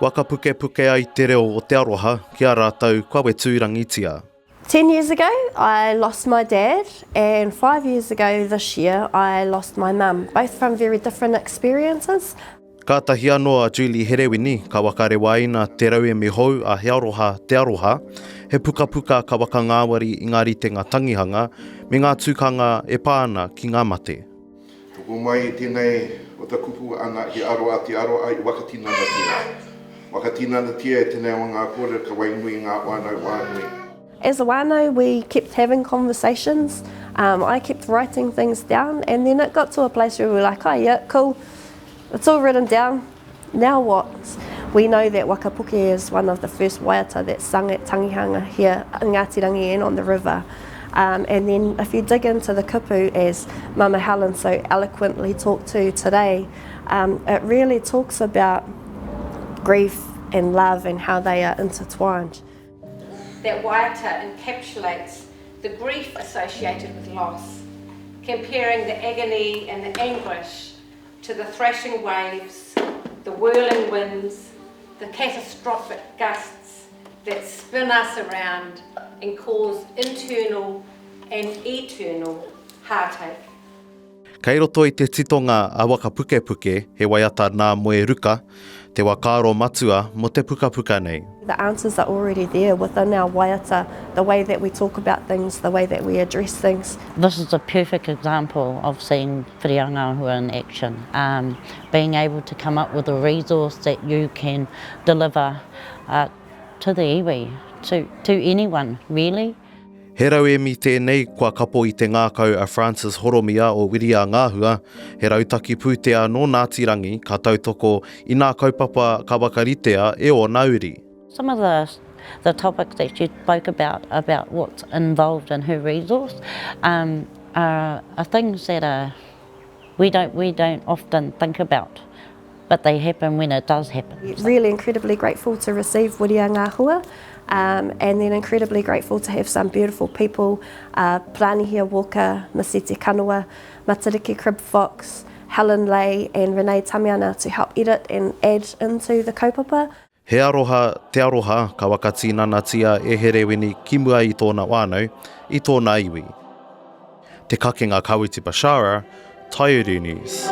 Waka puke puke ai te reo o Te Aroha, kia rātou kawe tūrangitia. 10 years ago, I lost my dad, and 5 years ago this year, I lost my mum, both from very different experiences. Ka tahi anō a Julie Herewini, ka wakarewa ina te rau e me hou a He Aroha Te Aroha, he puka puka ka waka ngāwari i ngā rite ngā tangihanga, me ngā tūkanga e pāna ki ngā mate. Tuku mai e tēnei o ta kupu ana he Aroha Te Aroha i wakatinana tia. Wakatinana tia e tēnei o ngā kore ka wainui ngā whānau. As a whānau, we kept having conversations. I kept writing things down, and then it got to a place where we were like, oh yeah, cool, it's all written down, now what? We know that Wakapuke is one of the first waiata that sung at tangihanga here in Ngātirangi and on the river. And then if you dig into the kupu, as Mama Helen so eloquently talked to today, it really talks about grief and love and how they are intertwined. That waiata encapsulates the grief associated with loss, comparing the agony and the anguish to the thrashing waves, the whirling winds, the catastrophic gusts that spin us around and cause internal and eternal heartache. Kei roto i te titonga a waka puke puke, he waiata nā moe ruka, te wakaro matua mo te puka puka nei. The answers are already there within our waiata, the way that we talk about things, the way that we address things. This is a perfect example of seeing whiriangahua in action, being able to come up with a resource that you can deliver to the iwi, to anyone really. He rau e mi tēnei kua kapo i te ngākau a Francis Horomia o Wiriangahua, he rautaki pūtea no Ngātirangi ka tautoko i nā kaupapa ka wakaritea e o Nauri. Some of the topics that she spoke about what's involved in her resource, are things that we don't often think about, but they happen when it does happen. Really incredibly grateful to receive Wiriangahua, and then incredibly grateful to have some beautiful people, Planihia Walker, Masete Kanua, Matariki Crib Fox, Helen Lay and Renee Tamiana to help edit and add into the kaupapa. He Aroha Te Aroha ka wakatinana tia e Herewini ki mua i tōna whānau, i tōna iwi. Te kakenga Kawiti Bashara, Taiuru News.